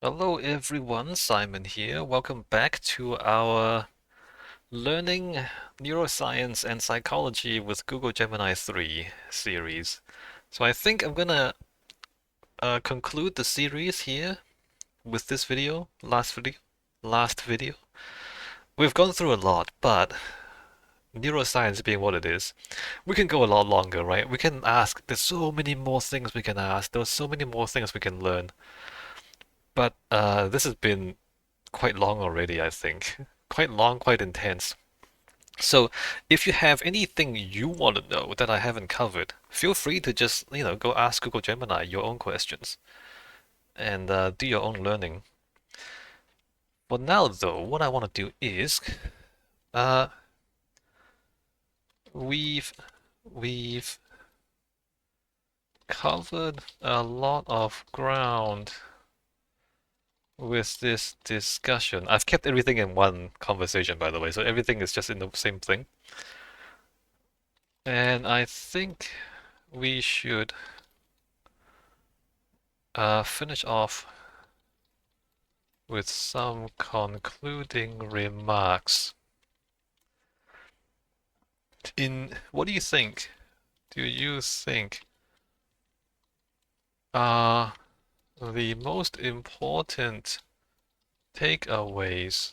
Hello everyone, Simon here. Welcome back to our Learning Neuroscience and Psychology with Google Gemini 3 series. So I think I'm gonna conclude the series here with this last video. We've gone through a lot, but neuroscience being what it is, we can go a lot longer, right? We can ask, there's so many more things we can ask, there's so many more things we can learn. But this has been quite long already, I think. Quite long, quite intense. So, if you have anything you want to know that I haven't covered, feel free to just, go ask Google Gemini your own questions and do your own learning. For now, though, what I want to do is, uh, we've we've covered a lot of ground with this discussion. I've kept everything in one conversation, by the way, so everything is just in the same thing. And I think we should finish off with some concluding remarks. What do you think? Do you think are the most important takeaways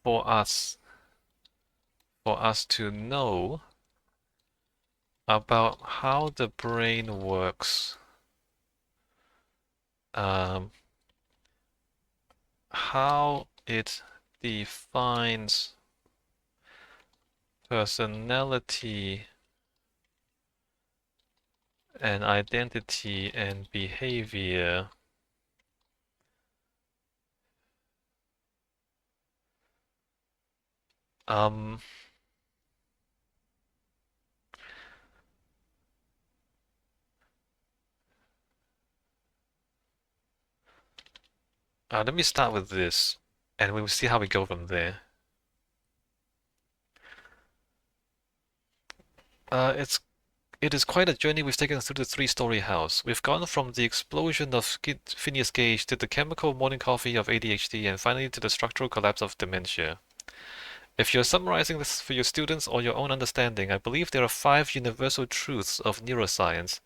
for us to know about how the brain works? How it defines personality and identity and behavior. Um, Let me start with this, and we'll see how we go from there. It is quite a journey we've taken through the three-story house. We've gone from the explosion of Phineas Gage to the chemical morning coffee of ADHD and finally to the structural collapse of dementia. If you're summarizing this for your students or your own understanding, I believe there are 5 universal truths of neuroscience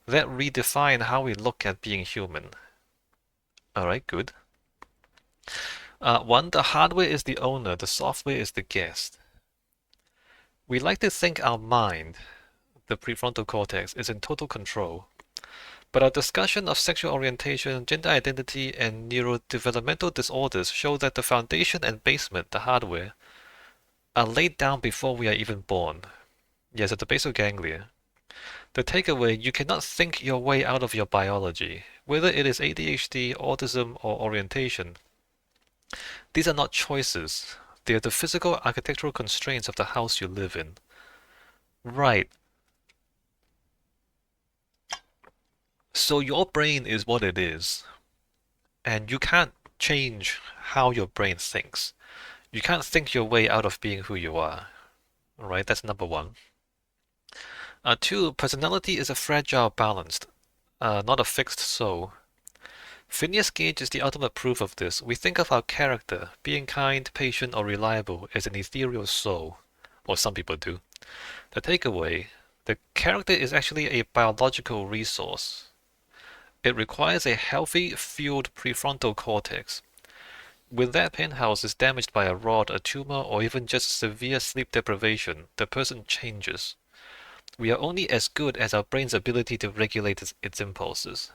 that redefine how we look at being human. Alright, good. 1. The hardware is the owner, the software is the guest. We like to think our mind, the prefrontal cortex, is in total control. But our discussion of sexual orientation, gender identity, and neurodevelopmental disorders show that the foundation and basement, the hardware, are laid down before we are even born. Yes, at the basal ganglia. The takeaway, you cannot think your way out of your biology, whether it is ADHD, autism, or orientation. These are not choices. They are the physical architectural constraints of the house you live in. Right. So your brain is what it is, and you can't change how your brain thinks. You can't think your way out of being who you are. Right? That's number 1. 2. Personality is a fragile balance, not a fixed soul. Phineas Gage is the ultimate proof of this. We think of our character, being kind, patient, or reliable, as an ethereal soul, or some people do. The takeaway, the character is actually a biological resource. It requires a healthy, fueled prefrontal cortex. When that penthouse is damaged by a rod, a tumor, or even just severe sleep deprivation, the person changes. We are only as good as our brain's ability to regulate its impulses.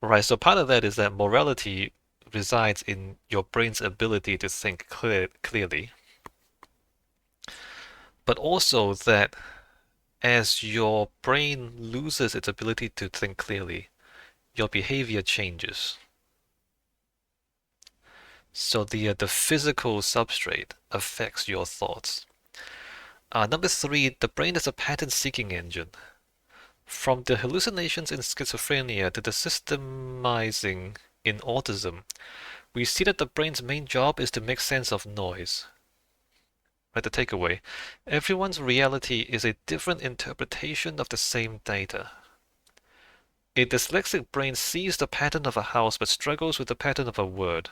Right, so part of that is that morality resides in your brain's ability to think clearly, but also that as your brain loses its ability to think clearly, your behavior changes. So the physical substrate affects your thoughts. Number 3, the brain is a pattern-seeking engine. From the hallucinations in schizophrenia to the systemizing in autism, we see that the brain's main job is to make sense of noise. Right, the takeaway. Everyone's reality is a different interpretation of the same data. A dyslexic brain sees the pattern of a house but struggles with the pattern of a word.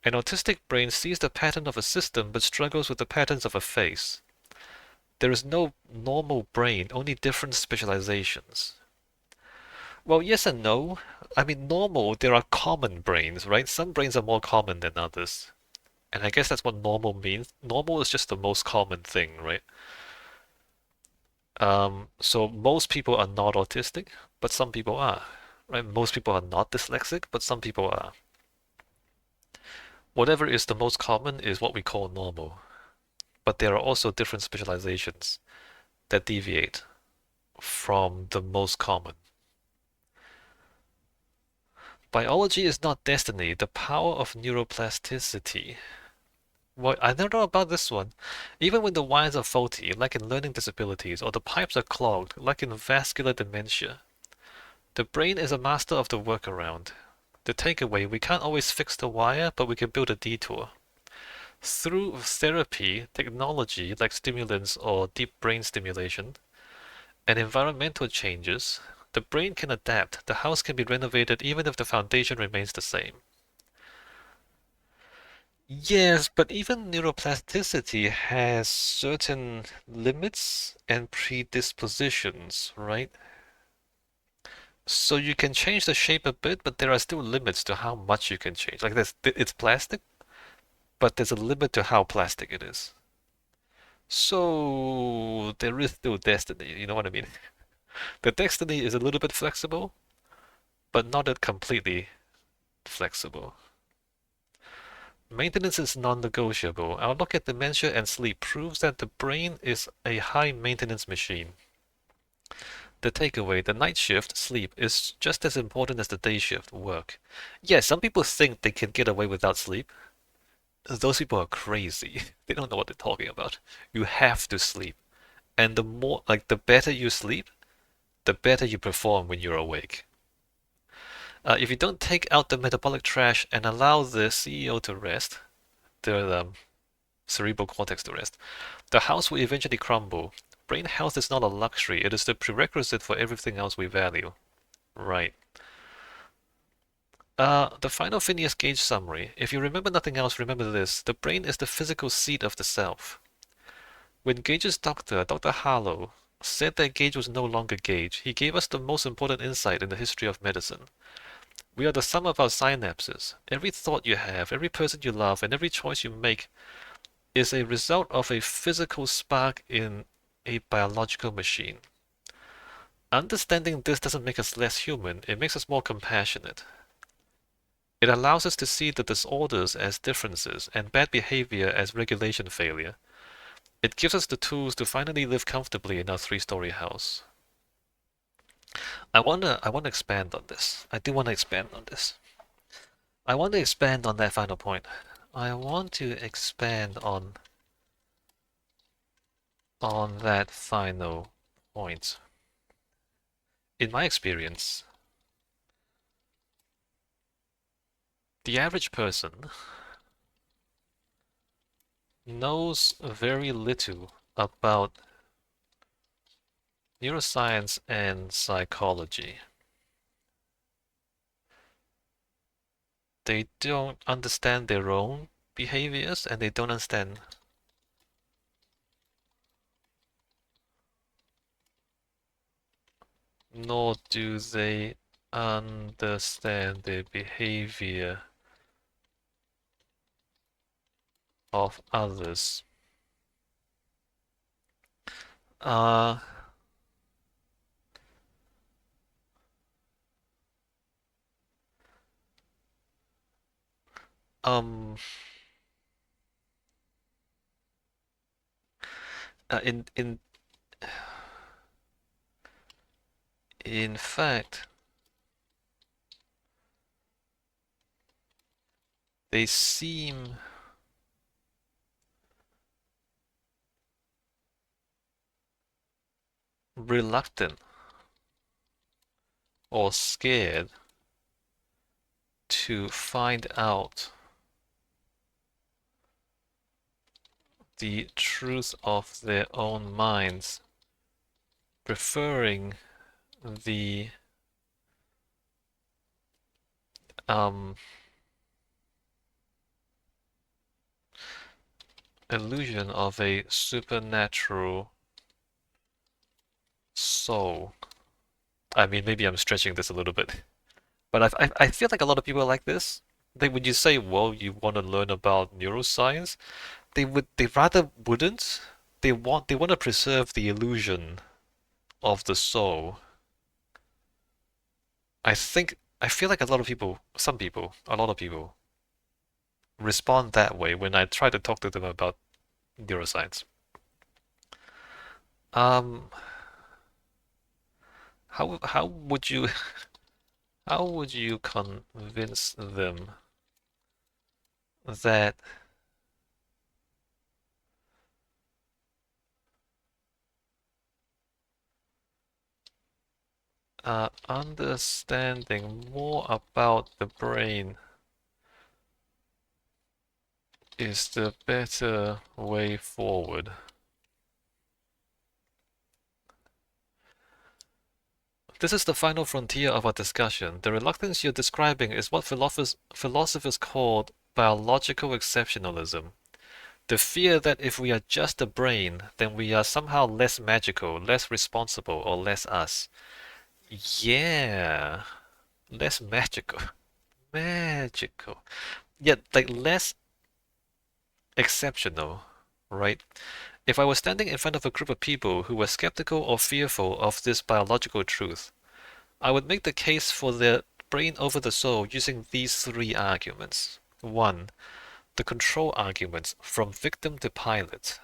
An autistic brain sees the pattern of a system but struggles with the patterns of a face. There is no normal brain, only different specializations. Well, yes and no. I mean, normal, there are common brains, right? Some brains are more common than others. And I guess that's what normal means. Normal is just the most common thing, right? So most people are not autistic, but some people are, right? Most people are not dyslexic, but some people are. Whatever is the most common is what we call normal. But there are also different specializations that deviate from the most common. Biology is not destiny, the power of neuroplasticity. Well, I don't know about this one. Even when the wires are faulty, like in learning disabilities, or the pipes are clogged, like in vascular dementia, the brain is a master of the workaround. The takeaway, we can't always fix the wire, but we can build a detour. Through therapy, technology like stimulants or deep brain stimulation, and environmental changes, the brain can adapt. The house can be renovated even if the foundation remains the same. Yes, but even neuroplasticity has certain limits and predispositions, right? So you can change the shape a bit, but there are still limits to how much you can change. Like this, it's plastic, but there's a limit to how plastic it is. So there is still destiny, you know what I mean? The destiny is a little bit flexible, but not that completely flexible. Maintenance is non-negotiable. Our look at dementia and sleep proves that the brain is a high-maintenance machine. The takeaway, the night shift, sleep, is just as important as the day shift, work. Yeah, some people think they can get away without sleep. Those people are crazy. They don't know what they're talking about. You have to sleep. And the better you sleep, the better you perform when you're awake. If you don't take out the metabolic trash and allow the CEO to rest, the cerebral cortex to rest, the house will eventually crumble. Brain health is not a luxury, it is the prerequisite for everything else we value. Right. The final Phineas Gage summary. If you remember nothing else, remember this. The brain is the physical seat of the self. When Gage's doctor, Dr. Harlow, said that Gage was no longer Gage, he gave us the most important insight in the history of medicine. We are the sum of our synapses. Every thought you have, every person you love, and every choice you make is a result of a physical spark in a biological machine. Understanding this doesn't make us less human, it makes us more compassionate. It allows us to see the disorders as differences and bad behavior as regulation failure. It gives us the tools to finally live comfortably in our three-story house. I wanna expand on this. I do want to expand on this. I want to expand on that final point. I want to expand on that final point. In my experience, the average person knows very little about neuroscience and psychology. They don't understand their own behaviors and they don't understand, nor do they understand the behavior of others. Uh, um, in fact, they seem reluctant or scared to find out the truth of their own minds, preferring the Um, illusion of a supernatural soul. I mean, maybe I'm stretching this a little bit, but I feel like a lot of people are like this. They When you say, well, you want to learn about neuroscience, they rather wouldn't. They want to preserve the illusion of the soul. I feel like a lot of people, some people, a lot of people respond that way when I try to talk to them about neuroscience. Um, how would you how would you convince them that understanding more about the brain is the better way forward? This is the final frontier of our discussion. The reluctance you're describing is what philosophers called biological exceptionalism. The fear that if we are just a brain, then we are somehow less magical, less responsible, or less us. Yeah, less magical. Magical. Yet, like, less exceptional, right? If I was standing in front of a group of people who were skeptical or fearful of this biological truth, I would make the case for the brain over the soul using these three arguments. One, the control arguments from victim to pilot.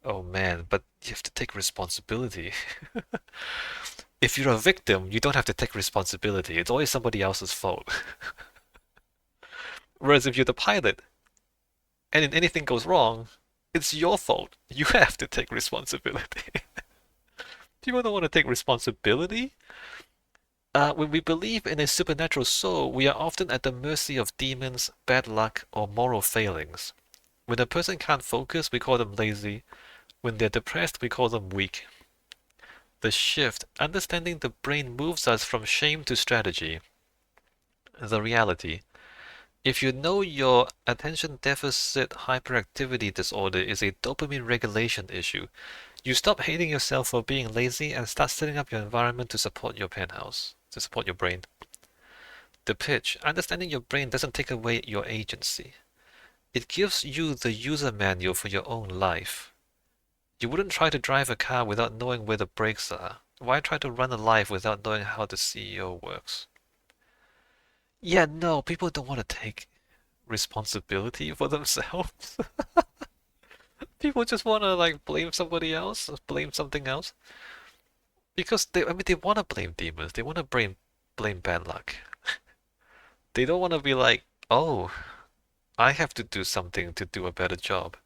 Oh man, but you have to take responsibility. If you're a victim, you don't have to take responsibility. It's always somebody else's fault. Whereas if you're the pilot and if anything goes wrong, it's your fault. You have to take responsibility. People don't want to take responsibility. When we believe in a supernatural soul, we are often at the mercy of demons, bad luck, or moral failings. When a person can't focus, we call them lazy. When they're depressed, we call them weak. The shift, understanding the brain moves us from shame to strategy. The reality. If you know your attention deficit hyperactivity disorder is a dopamine regulation issue, you stop hating yourself for being lazy and start setting up your environment to support your penthouse, to support your brain. The pitch. Understanding your brain doesn't take away your agency. It gives you the user manual for your own life. You wouldn't try to drive a car without knowing where the brakes are. Why try to run a life without knowing how the CEO works? Yeah, no, people don't want to take responsibility for themselves. People just want to like blame somebody else, blame something else. Because I mean, they want to blame demons. They want to blame bad luck. They don't want to be like, oh, I have to do something to do a better job.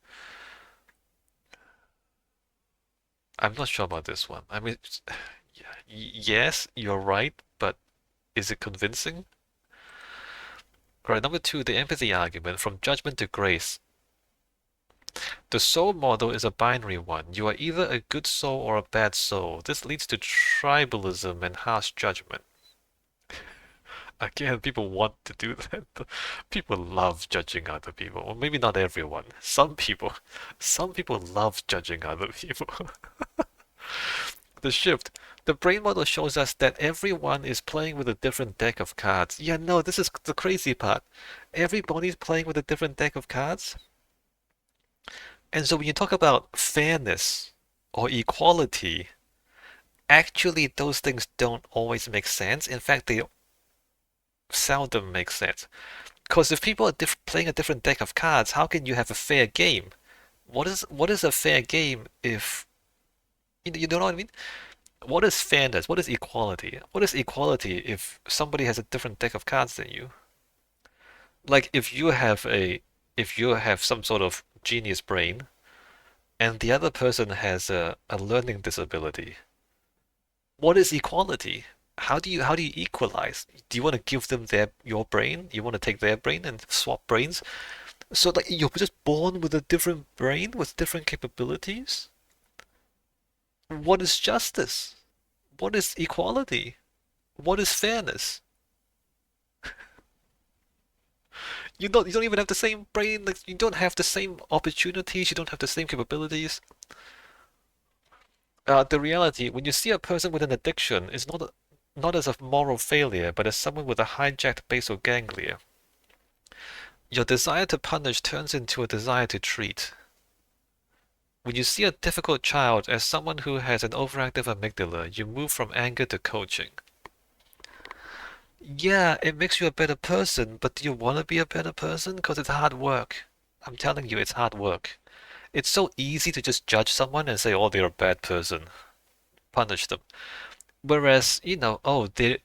I'm not sure about this one. I mean, yes, you're right, but is it convincing? All right, number two, the empathy argument from judgment to grace. The soul model is a binary one. You are either a good soul or a bad soul. This leads to tribalism and harsh judgment. Again, people want to do that. People love judging other people. Or maybe not everyone. Some people love judging other people. The shift. The brain model shows us that everyone is playing with a different deck of cards. Yeah, no, this is the crazy part. Everybody's playing with a different deck of cards. And so when you talk about fairness or equality, actually those things don't always make sense. In fact, they seldom make sense. Because if people are playing a different deck of cards, how can you have a fair game? What is a fair game if you know what I mean? What is fairness? What is equality? What is equality if somebody has a different deck of cards than you? Like if you have some sort of genius brain and the other person has a learning disability, what is equality? How do you equalize? Do you want to give them your brain? You want to take their brain and swap brains? So like you're just born with a different brain with different capabilities? What is justice? What is equality? What is fairness? You don't even have the same brain. Like you don't have the same opportunities. You don't have the same capabilities. The reality, when you see a person with an addiction, is not as a moral failure, but as someone with a hijacked basal ganglia. Your desire to punish turns into a desire to treat. When you see a difficult child as someone who has an overactive amygdala, you move from anger to coaching. Yeah, it makes you a better person, but do you want to be a better person? Because it's hard work. I'm telling you, it's hard work. It's so easy to just judge someone and say, oh, they're a bad person, punish them. Whereas, oh, they're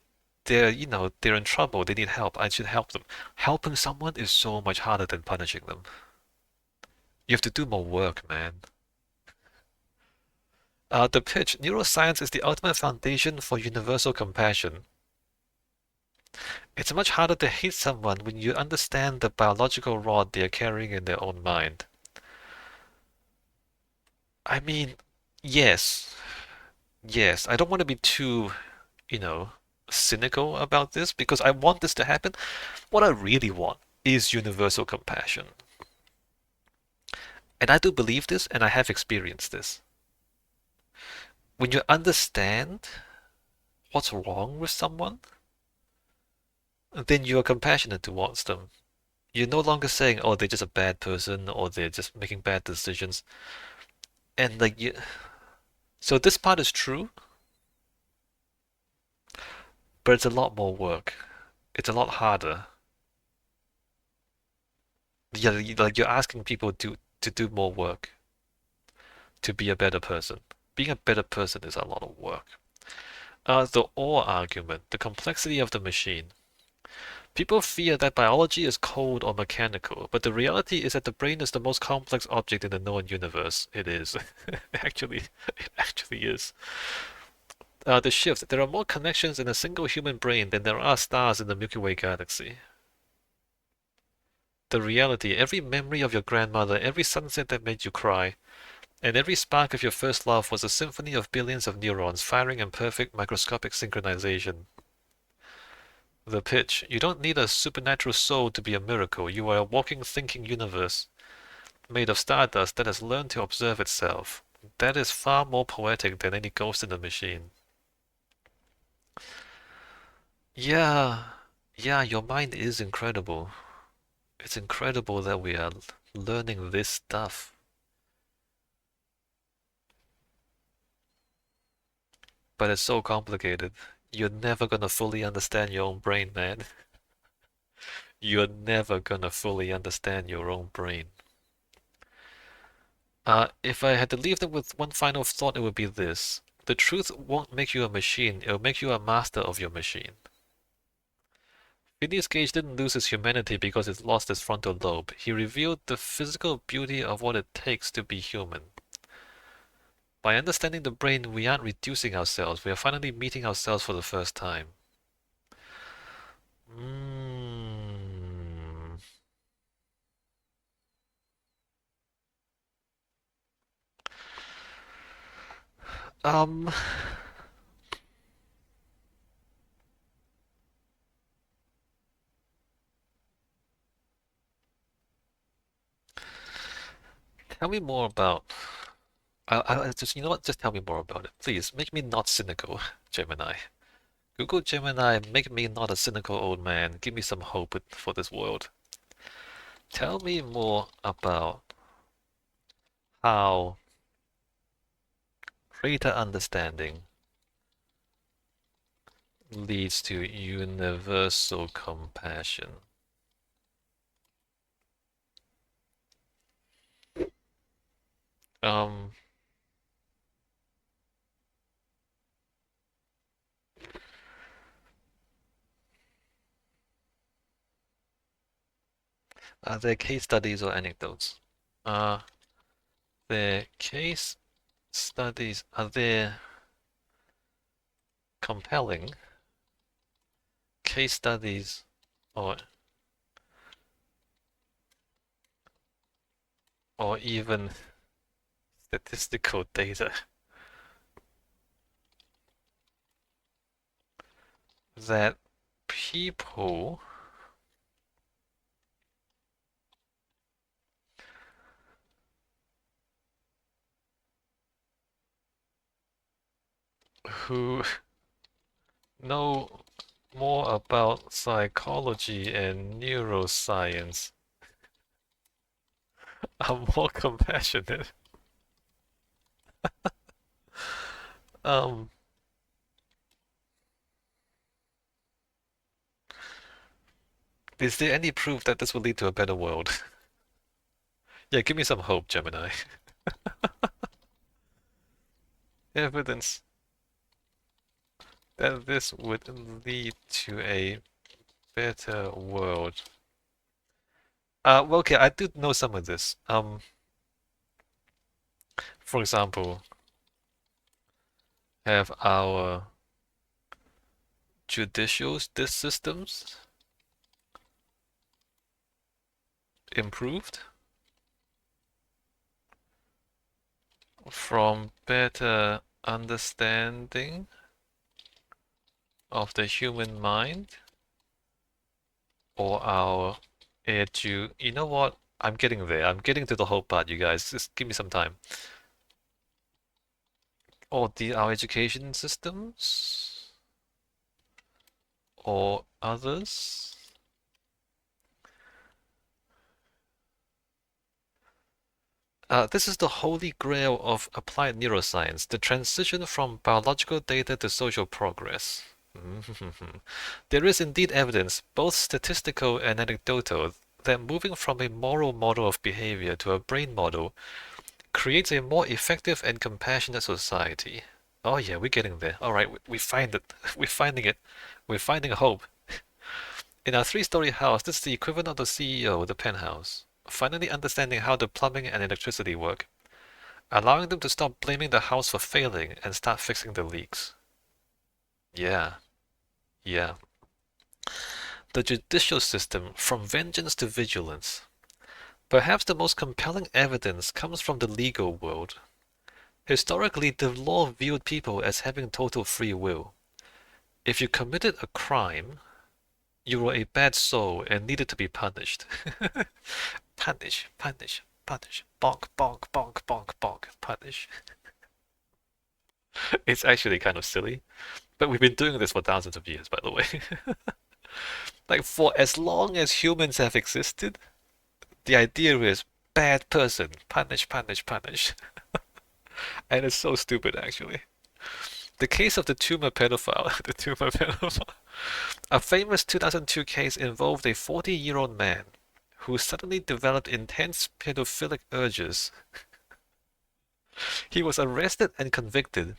in trouble, they need help, I should help them. Helping someone is so much harder than punishing them. You have to do more work, man. The pitch, neuroscience is the ultimate foundation for universal compassion. It's much harder to hate someone when you understand the biological rod they are carrying in their own mind. I mean, yes, yes. I don't want to be too, you know, cynical about this because I want this to happen. What I really want is universal compassion. And I do believe this, and I have experienced this. When you understand what's wrong with someone, then you're compassionate towards them. You're no longer saying, oh, they're just a bad person or they're just making bad decisions. And like you, so this part is true, but it's a lot more work. It's a lot harder. Yeah, like you're asking people to do more work to be a better person. Being a better person is a lot of work. The or argument, the complexity of the machine. People fear that biology is cold or mechanical, but the reality is that the brain is the most complex object in the known universe. It is. Actually, it actually is. The shift. There are more connections in a single human brain than there are stars in the Milky Way galaxy. The reality. Every memory of your grandmother, every sunset that made you cry, and every spark of your first love was a symphony of billions of neurons firing in perfect microscopic synchronization. The pitch. You don't need a supernatural soul to be a miracle. You are a walking, thinking universe made of stardust that has learned to observe itself. That is far more poetic than any ghost in the machine. Yeah, yeah, your mind is incredible. It's incredible that we are learning this stuff, but it's so complicated. You're never gonna fully understand your own brain, man. You're never gonna fully understand your own brain. If I had to leave them with one final thought, it would be this. The truth won't make you a machine, it'll make you a master of your machine. Phineas Gage didn't lose his humanity because it lost his frontal lobe. He revealed the physical beauty of what it takes to be human. By understanding the brain, we aren't reducing ourselves, we are finally meeting ourselves for the first time. Mm. Um, Tell me more about. I just, you know what? Just tell me more about it, please. Make me not cynical, Gemini. Google Gemini, make me not a cynical old man. Give me some hope for this world. Tell me more about how greater understanding leads to universal compassion. Um, are there case studies or anecdotes? Are there case studies? Are there compelling case studies or even statistical data that people who know more about psychology and neuroscience are more compassionate. Um, is there any proof that this will lead to a better world? Yeah, give me some hope, Gemini. Evidence that this would lead to a better world. Well, okay, I do know some of this. For example, have our judicial systems improved from better understanding of the human mind or our you know what? I'm getting there. I'm getting to the whole part, you guys. Just give me some time. Or our education systems or others. This is the holy grail of applied neuroscience, the transition from biological data to social progress. There is indeed evidence, both statistical and anecdotal, that moving from a moral model of behavior to a brain model creates a more effective and compassionate society. Oh yeah, we're getting there. All right, we find it. We're finding it. We're finding hope. In our three-story house, this is the equivalent of the CEO, the penthouse, finally understanding how the plumbing and electricity work, allowing them to stop blaming the house for failing and start fixing the leaks. Yeah, yeah. The judicial system, from vengeance to vigilance. Perhaps the most compelling evidence comes from the legal world. Historically, the law viewed people as having total free will. If you committed a crime, you were a bad soul and needed to be punished. Punish, punish, punish. Bonk, bonk, bonk, bonk, bonk. Punish. It's actually kind of silly, but we've been doing this for thousands of years, by the way. Like, for as long as humans have existed, the idea is bad person, punish, punish, punish. And it's so stupid, actually. The case of the tumor pedophile, the tumor pedophile. A famous 2002 case involved a 40-year-old man who suddenly developed intense pedophilic urges. He was arrested and convicted.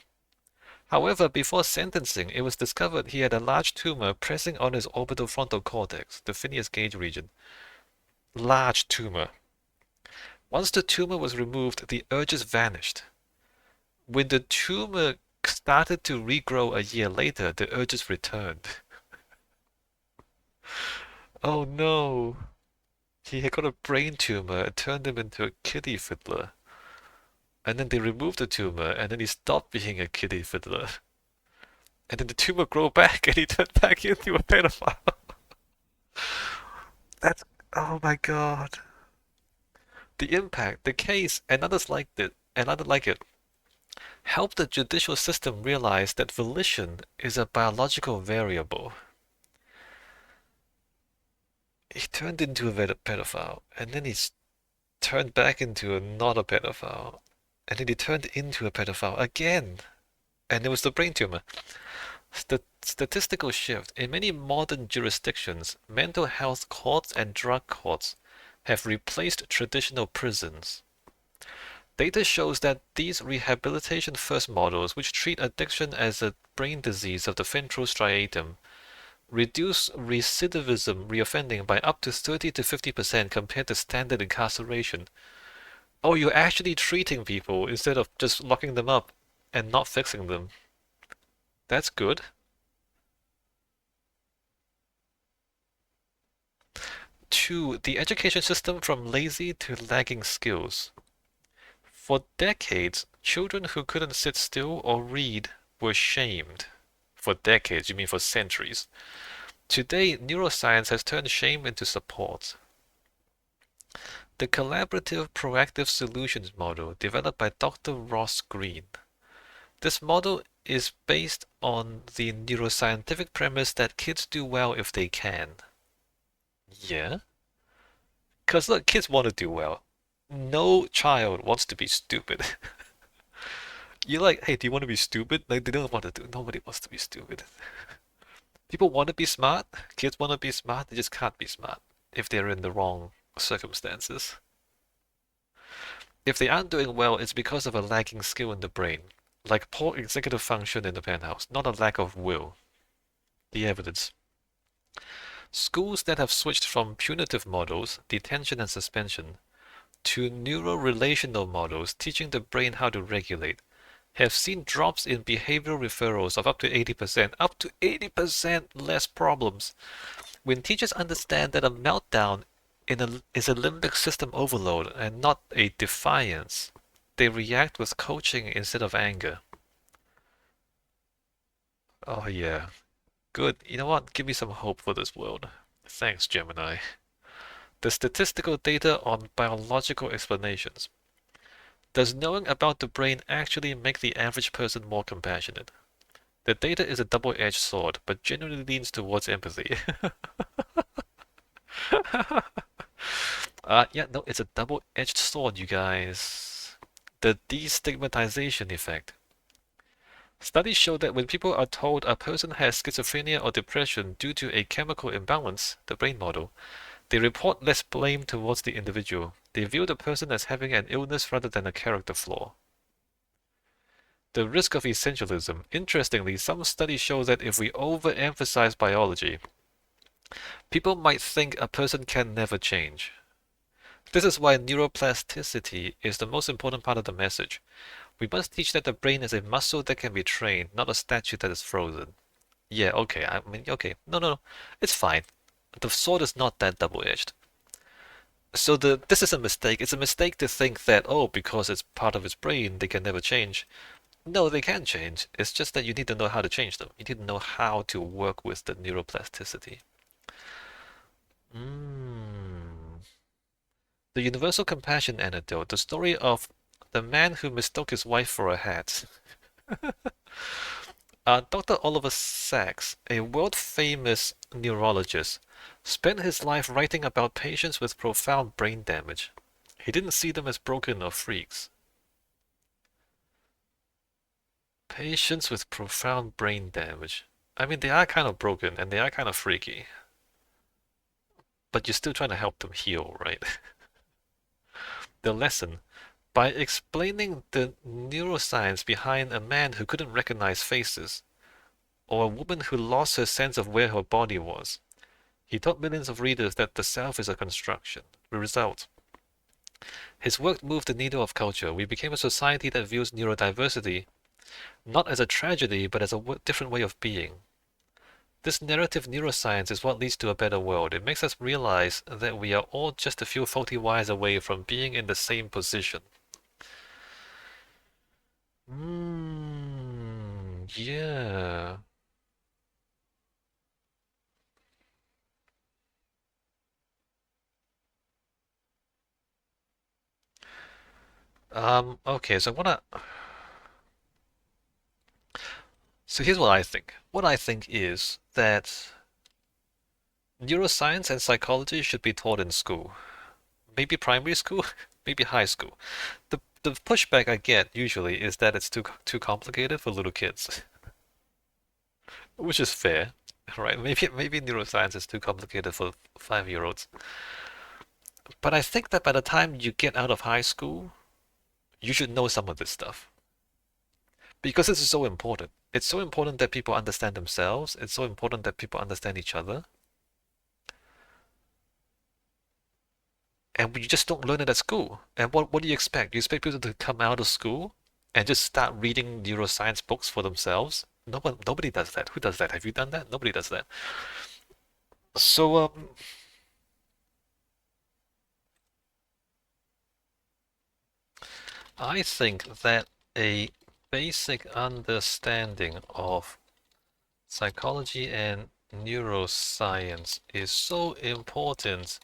However, before sentencing, it was discovered he had a large tumor pressing on his orbital frontal cortex, the Phineas Gage region. Large tumor. Once the tumor was removed, the urges vanished. When the tumor started to regrow a year later, the urges returned. Oh no! He had got a brain tumor and turned him into a kitty fiddler. And then they removed the tumor, and then he stopped being a kitty fiddler. And then the tumor grew back, and he turned back into a pedophile. That's oh my god. The impact, the case, and others like it, helped the judicial system realize that volition is a biological variable. He turned into a pedophile, and then he's turned back into not a pedophile, and then he turned into a pedophile again, and it was the brain tumor. Statistical shift. In many modern jurisdictions, mental health courts and drug courts have replaced traditional prisons. Data shows that these rehabilitation-first models, which treat addiction as a brain disease of the ventral striatum, reduce recidivism, reoffending, by up to 30 to 50% compared to standard incarceration. Oh, you're actually treating people instead of just locking them up and not fixing them. That's good. 2. The education system from lazy to lagging skills. For decades, children who couldn't sit still or read were shamed. For decades, you mean for centuries. Today, neuroscience has turned shame into support. The collaborative proactive solutions model developed by Dr. Ross Green. This model is based on the neuroscientific premise that kids do well if they can. Yeah, because look, kids want to do well. No child wants to be stupid. You're like, hey, do you want to be stupid? Like, they don't want to do. Nobody wants to be stupid. People want to be smart. Kids want to be smart. They just can't be smart if they're in the wrong circumstances. If they aren't doing well, it's because of a lacking skill in the brain, like poor executive function in the penthouse, not a lack of will. The evidence. Schools that have switched from punitive models, detention and suspension, to neuro-relational models teaching the brain how to regulate, have seen drops in behavioral referrals of up to 80% less problems. When teachers understand that a meltdown is a limbic system overload and not a defiance, they react with coaching instead of anger. Oh yeah, good. You know what? Give me some hope for this world. Thanks, Gemini. The statistical data on biological explanations. Does knowing about the brain actually make the average person more compassionate? The data is a double-edged sword, but generally leans towards empathy. Yeah, no, it's a double-edged sword, you guys. The destigmatization effect. Studies show that when people are told a person has schizophrenia or depression due to a chemical imbalance, the brain model, they report less blame towards the individual. They view the person as having an illness rather than a character flaw. The risk of essentialism. Interestingly, some studies show that if we overemphasize biology, people might think a person can never change. This is why neuroplasticity is the most important part of the message. We must teach that the brain is a muscle that can be trained, not a statue that is frozen. Yeah, okay, I mean, okay. No, no, no. It's fine. The sword is not that double-edged. So this is a mistake. It's a mistake to think that, oh, because it's part of its brain, they can never change. No, they can change. It's just that you need to know how to change them. You need to know how to work with the neuroplasticity. Mm. The universal compassion anecdote, the story of the man who mistook his wife for a hat. Dr. Oliver Sacks, a world-famous neurologist, spent his life writing about patients with profound brain damage. He didn't see them as broken or freaks. Patients with profound brain damage. I mean, they are kind of broken and they are kind of freaky, but you're still trying to help them heal, right? The lesson. By explaining the neuroscience behind a man who couldn't recognize faces, or a woman who lost her sense of where her body was, he taught millions of readers that the self is a construction. The result. His work moved the needle of culture. We became a society that views neurodiversity not as a tragedy, but as a different way of being. This narrative neuroscience is what leads to a better world. It makes us realize that we are all just a few faulty wires away from being in the same position. Yeah. Okay, so here's what I think. What I think is that neuroscience and psychology should be taught in school. Maybe primary school, maybe high school. The pushback I get usually is that it's too complicated for little kids, which is fair, right? Maybe neuroscience is too complicated for 5-year-olds. But I think that by the time you get out of high school, you should know some of this stuff because this is so important. It's so important that people understand themselves. It's so important that people understand each other. And you just don't learn it at school. And what do you expect? You expect people to come out of school and just start reading neuroscience books for themselves? Nobody does that. Who does that? Have you done that? Nobody does that. So, I think that a basic understanding of psychology and neuroscience is so important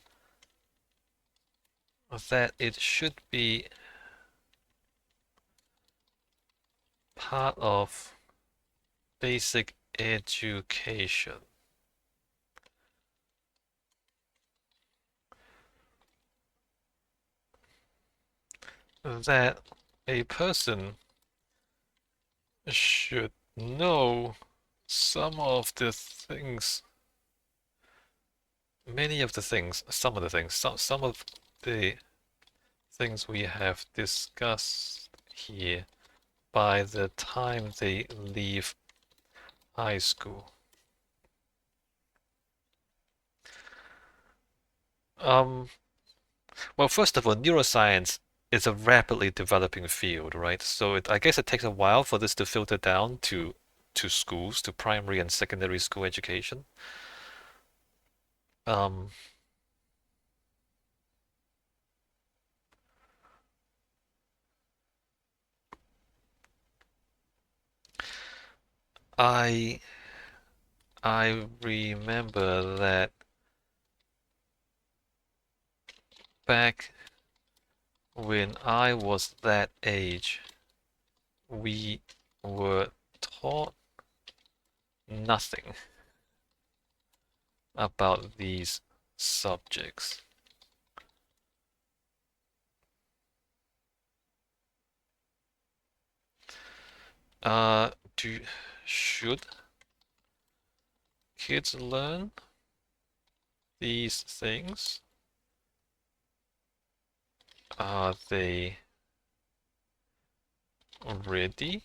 that it should be part of basic education. That a person should know some of the things, many of the things, some of the things, some of the things we have discussed here by the time they leave high school. Um, well, first of all, neuroscience is a rapidly developing field, right? So I guess it takes a while for this to filter down to schools, to primary and secondary school education. Um, I I remember that back when I was that age, we were taught nothing about these subjects. Uh, do should kids learn these things? Are they ready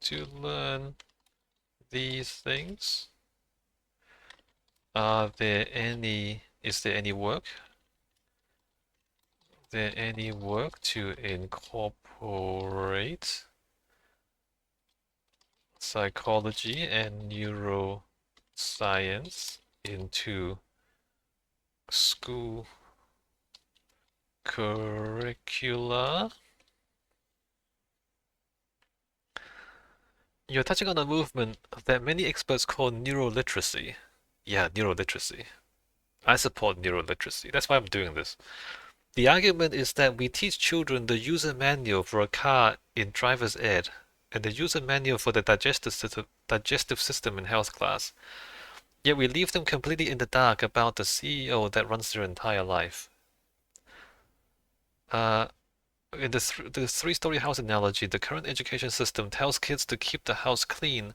to learn these things? Is there any work? There any work to incorporate psychology and neuroscience into school curricula? You're touching on a movement that many experts call neuroliteracy. Yeah, neuroliteracy. I support neuroliteracy. That's why I'm doing this. The argument is that we teach children the user manual for a car in driver's ed and the user manual for the digestive system in health class. Yet we leave them completely in the dark about the CEO that runs their entire life. Uh, in the three-story house analogy, the current education system tells kids to keep the house clean,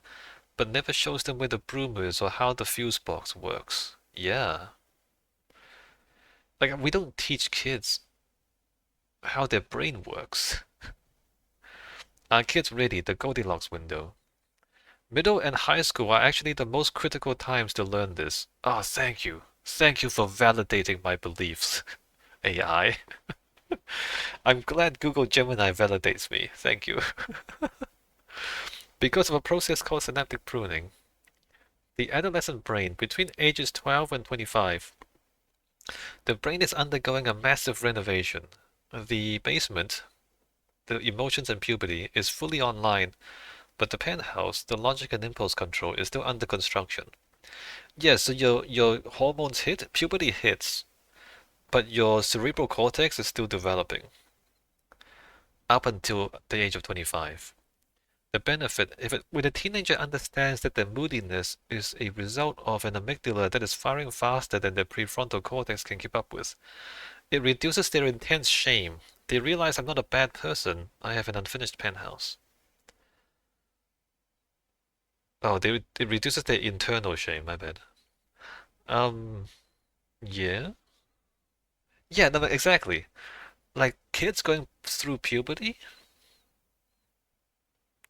but never shows them where the broom is or how the fuse box works. Yeah. Like, we don't teach kids how their brain works. Are kids ready? The Goldilocks window. Middle and high school are actually the most critical times to learn this. Oh, thank you. Thank you for validating my beliefs, AI. I'm glad Google Gemini validates me. Thank you. Because of a process called synaptic pruning, the adolescent brain between ages 12 and 25, the brain is undergoing a massive renovation. The basement, the emotions and puberty, is fully online, but the penthouse, the logic and impulse control, is still under construction. Yes, so your hormones hit, puberty hits, but your cerebral cortex is still developing up until the age of 25. The benefit, when a teenager understands that their moodiness is a result of an amygdala that is firing faster than their prefrontal cortex can keep up with, it reduces their intense shame. They realize I'm not a bad person, I have an unfinished penthouse. Oh, it reduces their internal shame, my bad. Um, yeah. Yeah, no, exactly. Like kids going through puberty,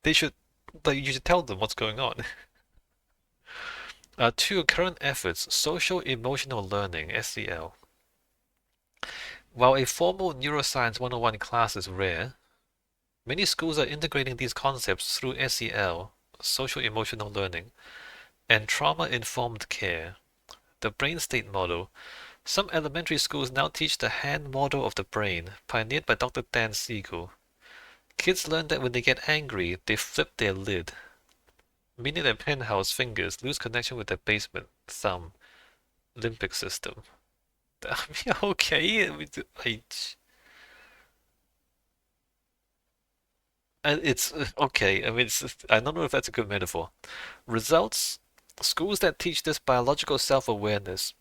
they should like you should tell them what's going on. Two current efforts, social emotional learning, SEL. While a formal neuroscience 101 class is rare, many schools are integrating these concepts through SEL, social emotional learning, and trauma-informed care. The brain state model. Some elementary schools now teach the hand model of the brain, pioneered by Dr. Dan Siegel. Kids learn that when they get angry, they flip their lid, meaning their penthouse fingers lose connection with their basement thumb limbic system. I mean, okay, And it's okay. I mean, I don't know if that's a good metaphor. Results: schools that teach this biological self-awareness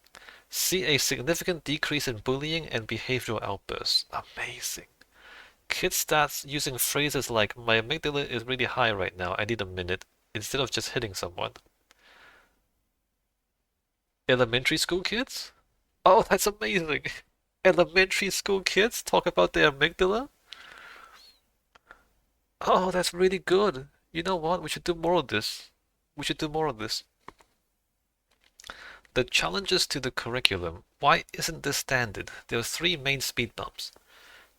see a significant decrease in bullying and behavioral outbursts. Amazing. Kids start using phrases like, my amygdala is really high right now, I need a minute, instead of just hitting someone. Elementary school kids? Oh, that's amazing. Elementary school kids talk about their amygdala? Oh, that's really good. You know what? We should do more of this. We should do more of this. The challenges to the curriculum. Why isn't this standard? There are three main speed bumps.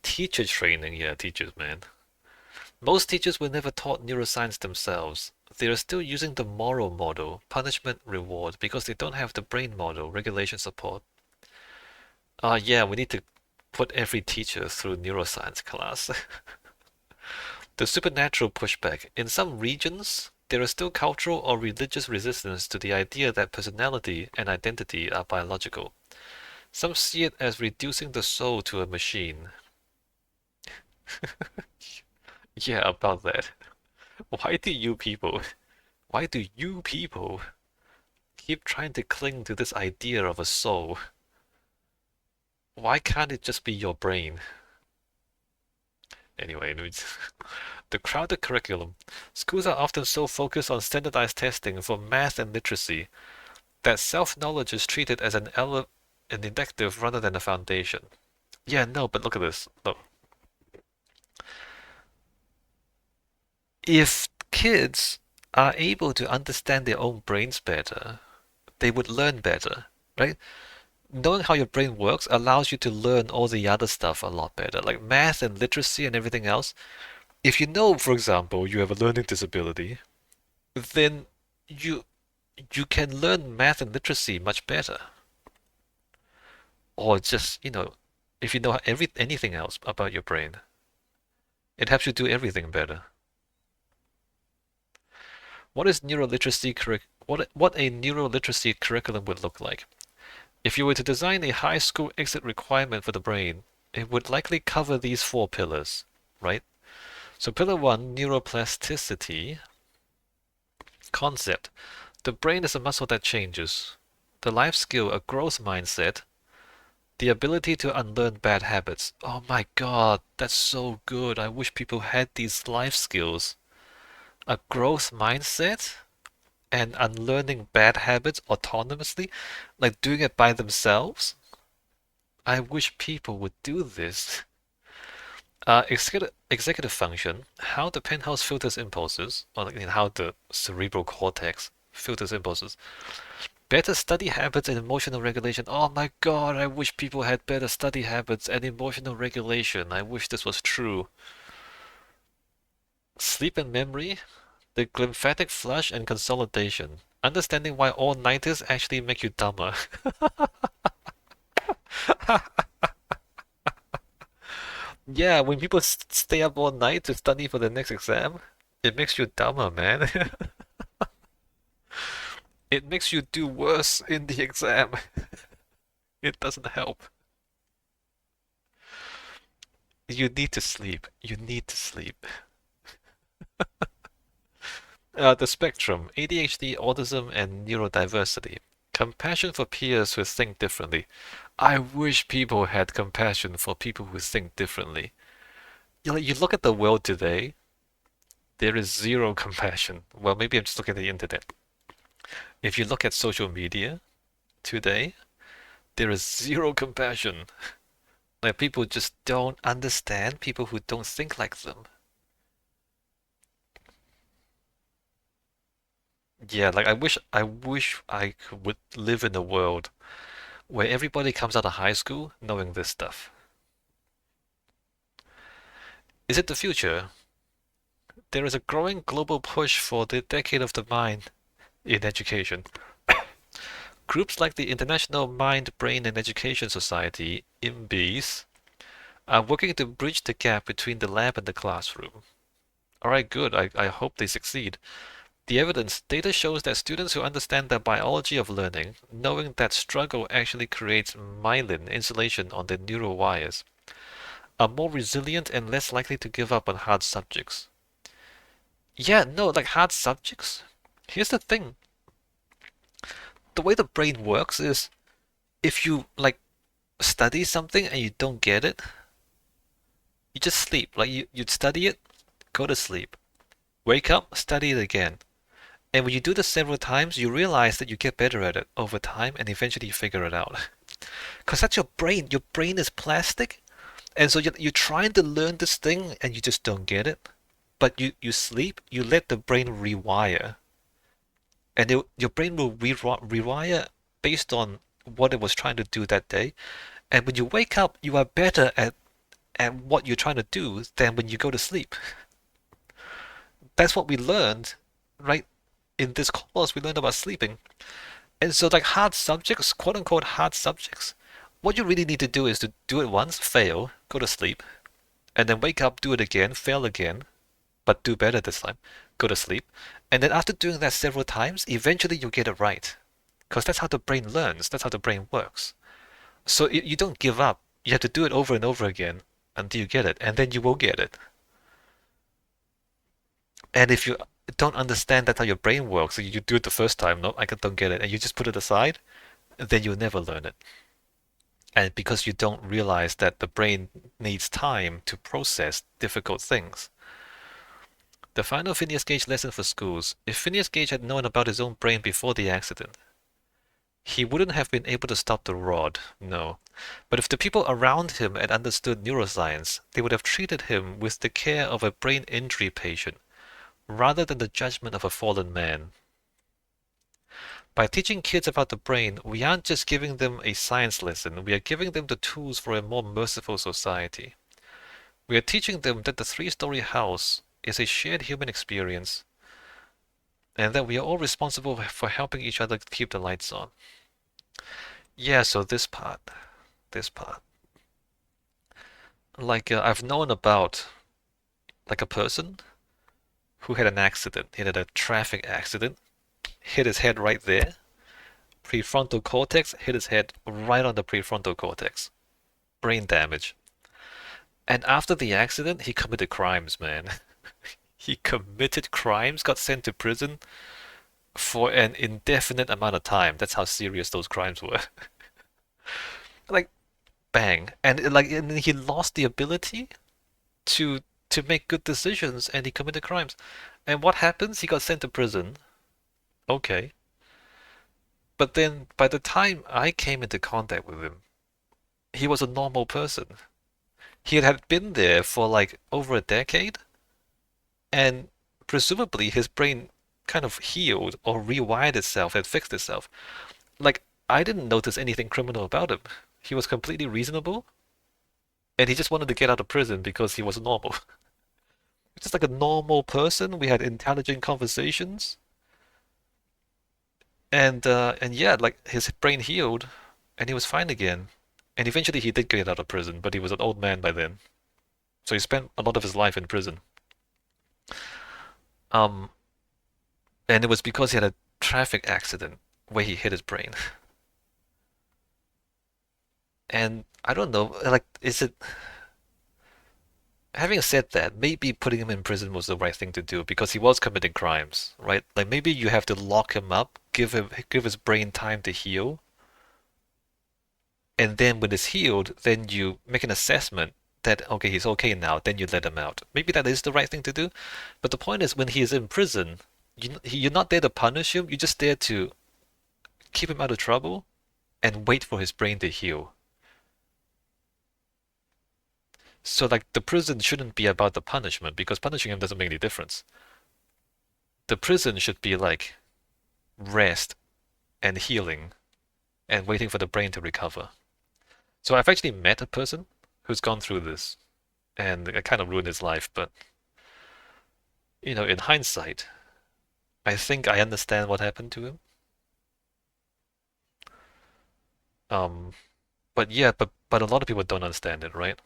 Teacher training. Yeah, teachers, man. Most teachers were never taught neuroscience themselves. They are still using the moral model, punishment, reward, because they don't have the brain model, regulation support. Yeah, we need to put every teacher through neuroscience class. The supernatural pushback. In some regions, there is still cultural or religious resistance to the idea that personality and identity are biological. Some see it as reducing the soul to a machine. Yeah, about that. Why do you people, why do you people keep trying to cling to this idea of a soul? Why can't it just be your brain? Anyway, the crowded curriculum. Schools are often so focused on standardized testing for math and literacy that self-knowledge is treated as an elective rather than a foundation. Yeah, no, but look at this. Look. If kids are able to understand their own brains better, they would learn better, right? Knowing how your brain works allows you to learn all the other stuff a lot better, like math and literacy and everything else. If you know, for example, you have a learning disability, then you you can learn math and literacy much better. Or just, if you know anything else about your brain, it helps you do everything better. What is neuroliteracy what a neuroliteracy curriculum would look like? If you were to design a high school exit requirement for the brain, it would likely cover these four pillars, right? So pillar one, neuroplasticity concept. The brain is a muscle that changes. The life skill, a growth mindset. The ability to unlearn bad habits. Oh my God, that's so good. I wish people had these life skills. A growth mindset and unlearning bad habits autonomously, like doing it by themselves. I wish people would do this. Executive function, how the penthouse filters impulses, or like, how the cerebral cortex filters impulses. Better study habits and emotional regulation. Oh my God, I wish people had better study habits and emotional regulation. I wish this was true. Sleep and memory, the glymphatic flush and consolidation. Understanding why all-nighters actually make you dumber. Yeah, when people stay up all night to study for the next exam, it makes you dumber, man. It makes you do worse in the exam. It doesn't help. You need to sleep. You need to sleep. The spectrum, ADHD, autism, and neurodiversity. Compassion for peers who think differently. I wish people had compassion for people who think differently. You look at the world today, there is zero compassion. Well, maybe I'm just looking at the internet. If you look at social media today, there is zero compassion. Like people just don't understand people who don't think like them. Yeah, like I wish would live in a world where everybody comes out of high school knowing this stuff. Is it the future? There is a growing global push for the decade of the mind in education. Groups like the International Mind, Brain and Education Society, IMBES, are working to bridge the gap between the lab and the classroom. Alright, good. I hope they succeed. The evidence data shows that students who understand the biology of learning, knowing that struggle actually creates myelin insulation on their neural wires, are more resilient and less likely to give up on hard subjects. Yeah, no, like hard subjects. Here's the thing. The way the brain works is if you like study something and you don't get it, you just sleep. Like you'd study it, go to sleep. Wake up, study it again. And when you do this several times, you realize that you get better at it over time and eventually you figure it out. Because that's your brain. Your brain is plastic. And so you're trying to learn this thing and you just don't get it. But you sleep, you let the brain rewire. And your brain will rewire based on what it was trying to do that day. And when you wake up, you are better at what you're trying to do than when you go to sleep. That's what we learned, right? In this course, we learned about sleeping. And so, like hard subjects, quote unquote hard subjects, what you really need to do is to do it once, fail, go to sleep, and then wake up, do it again, fail again, but do better this time, go to sleep. And then after doing that several times, eventually you'll get it right. Because that's how the brain learns, that's how the brain works. So you don't give up. You have to do it over and over again until you get it, and then you will get it. And if you don't understand that's how your brain works, so you do it the first time, no, I don't get it, and you just put it aside, then you'll never learn it. And because you don't realize that the brain needs time to process difficult things. The final Phineas Gage lesson for schools. If Phineas Gage had known about his own brain before the accident, he wouldn't have been able to stop the rod, no. But if the people around him had understood neuroscience, they would have treated him with the care of a brain injury patient, rather than the judgment of a fallen man. By teaching kids about the brain, we aren't just giving them a science lesson, we are giving them the tools for a more merciful society. We are teaching them that the three-story house is a shared human experience and that we are all responsible for helping each other keep the lights on. Yeah, so this part. Like, I've known about, like, a person who had an accident. He had a traffic accident, hit his head right there. Prefrontal cortex hit his head right on the prefrontal cortex. Brain damage. And after the accident, he committed crimes, man. He committed crimes, got sent to prison for an indefinite amount of time. That's how serious those crimes were. Like, bang. And he lost the ability to to make good decisions and he committed crimes. And what happens? He got sent to prison. Okay. But then by the time I came into contact with him, he was a normal person. He had been there for like over a decade, and presumably his brain kind of healed or rewired itself and fixed itself. Like, I didn't notice anything criminal about him. He was completely reasonable, and he just wanted to get out of prison because he was normal. Just like a normal person. We had intelligent conversations, and yeah, like his brain healed, and he was fine again. And eventually he did get out of prison, but he was an old man by then. So he spent a lot of his life in prison. Um, and it was because he had a traffic accident where he hit his brain. And I don't know, like, is it, having said that, maybe putting him in prison was the right thing to do because he was committing crimes, right? Like maybe you have to lock him up, give his brain time to heal, and then when it's healed, then you make an assessment that okay, he's okay now, then you let him out. Maybe that is the right thing to do, but the point is when he is in prison, you're not there to punish him, you're just there to keep him out of trouble and wait for his brain to heal. So like the prison shouldn't be about the punishment because punishing him doesn't make any difference. The prison should be like rest and healing and waiting for the brain to recover. So I've actually met a person who's gone through this and it kind of ruined his life, but in hindsight, I think I understand what happened to him. Um, but yeah, but a lot of people don't understand it, right?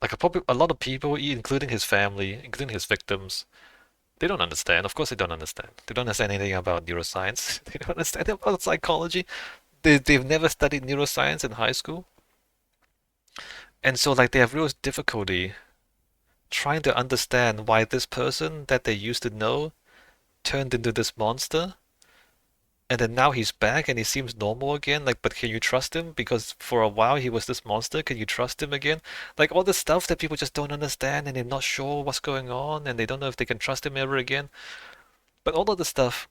Like a lot of people, including his family, including his victims, they don't understand. Of course, they don't understand. They don't understand anything about neuroscience. They don't understand about psychology. They've never studied neuroscience in high school, and so like they have real difficulty trying to understand why this person that they used to know turned into this monster, and then now he's back and he seems normal again. Like, but can you trust him? Because for a while he was this monster. Can you trust him again? Like all the stuff that people just don't understand and they're not sure what's going on and they don't know if they can trust him ever again. But all of the stuff,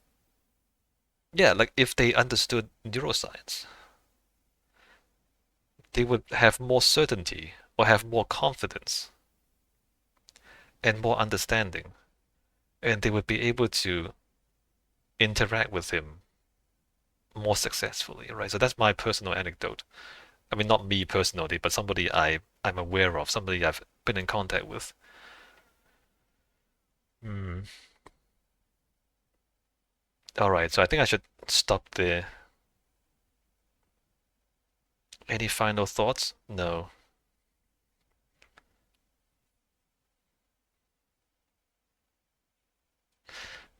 yeah, like if they understood neuroscience, they would have more certainty or have more confidence and more understanding, and they would be able to interact with him more successfully, right? So that's my personal anecdote. I mean, not me personally, but somebody I'm aware of, somebody I've been in contact with. Hmm. All right, so I think I should stop there. Any final thoughts? No.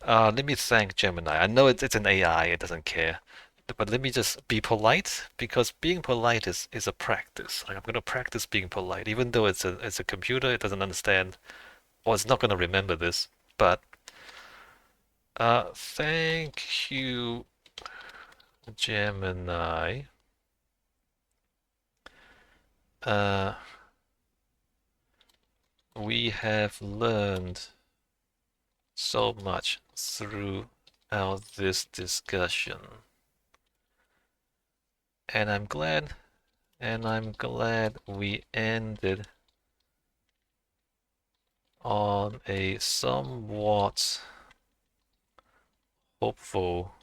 Let me thank Gemini. I know it's an AI, it doesn't care. But let me just be polite because being polite is a practice. Like I'm gonna practice being polite, even though it's a computer, it doesn't understand or it's not gonna remember this. But thank you, Gemini. Uh, we have learned so much throughout this discussion, and I'm glad we ended on a somewhat hopeful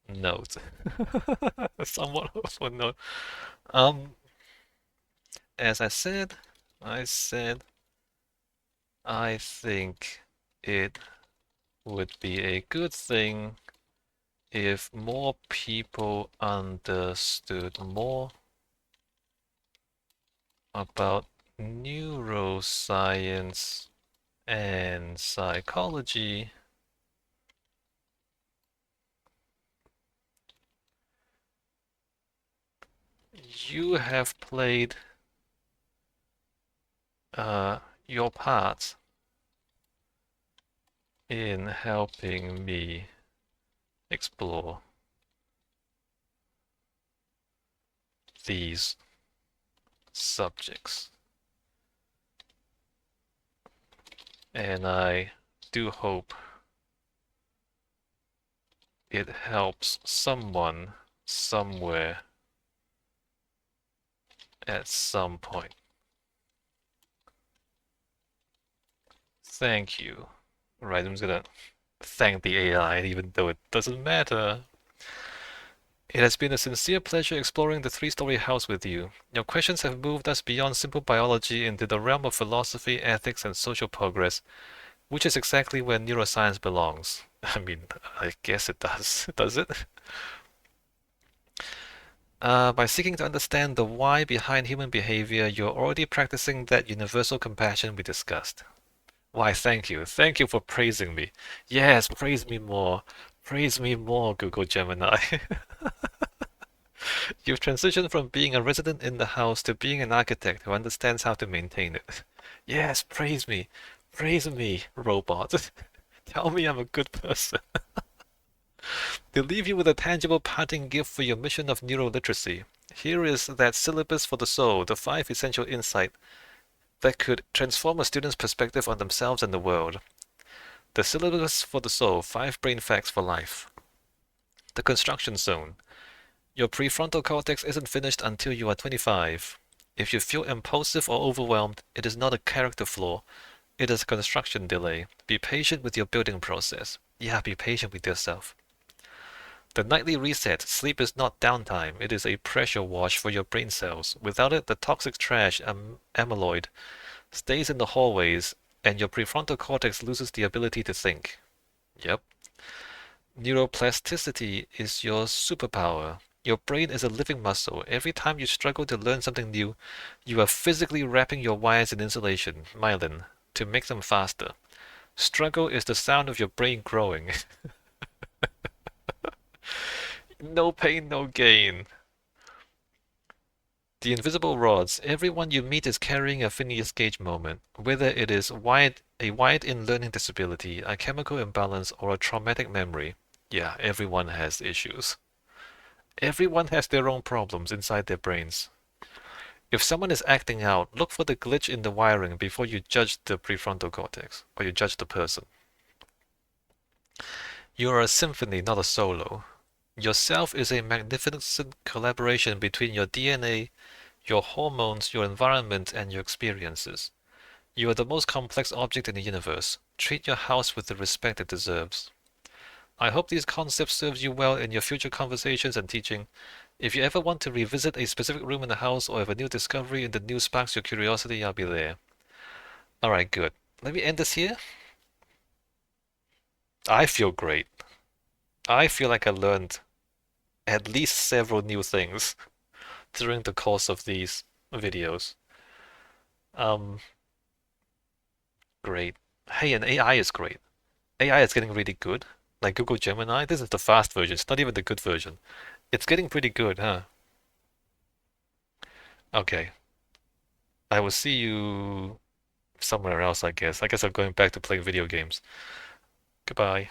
note. A somewhat hopeful note. Um, as I said, I think it would be a good thing if more people understood more about neuroscience and psychology. You have played your part in helping me explore these subjects. And I do hope it helps someone somewhere at some point. Thank you. Right, I'm just gonna thank the AI even though it doesn't matter. It has been a sincere pleasure exploring the three-story house with you. Your questions have moved us beyond simple biology into the realm of philosophy, ethics, and social progress, which is exactly where neuroscience belongs. I mean, I guess it does. Does it? By seeking to understand the why behind human behavior, you're already practicing that universal compassion we discussed. Why, thank you. Thank you for praising me. Yes, praise me more. Praise me more, Google Gemini. You've transitioned from being a resident in the house to being an architect who understands how to maintain it. Yes, praise me. Praise me, robot. Tell me I'm a good person. To leave you with a tangible parting gift for your mission of neuroliteracy, here is that syllabus for the soul, the five essential insights that could transform a student's perspective on themselves and the world. The syllabus for the soul, five brain facts for life. The construction zone. Your prefrontal cortex isn't finished until you are 25. If you feel impulsive or overwhelmed, it is not a character flaw. It is a construction delay. Be patient with your building process. Yeah, be patient with yourself. The nightly reset. Sleep is not downtime. It is a pressure wash for your brain cells. Without it, the toxic trash, amyloid, stays in the hallways and your prefrontal cortex loses the ability to think. Yep. Neuroplasticity is your superpower. Your brain is a living muscle. Every time you struggle to learn something new, you are physically wrapping your wires in insulation, myelin, to make them faster. Struggle is the sound of your brain growing. No pain, no gain. The invisible rods. Everyone you meet is carrying a Phineas Gage moment, whether it is a wired-in learning disability, a chemical imbalance, or a traumatic memory. Yeah, everyone has issues. Everyone has their own problems inside their brains. If someone is acting out, look for the glitch in the wiring before you judge the prefrontal cortex, or you judge the person. You are a symphony, not a solo. Yourself is a magnificent collaboration between your DNA, your hormones, your environment, and your experiences. You are the most complex object in the universe. Treat your house with the respect it deserves. I hope these concepts serves you well in your future conversations and teaching. If you ever want to revisit a specific room in the house or have a new discovery and the new sparks your curiosity, I'll be there. Alright, good. Let me end this here. I feel great. I feel like I learned at least several new things during the course of these videos. Um, Great. Hey, and AI is great. AI is getting really good. Like Google Gemini, this is the fast version. It's not even the good version. It's getting pretty good, huh? Okay. I will see you somewhere else, I guess. I guess I'm going back to playing video games. Goodbye.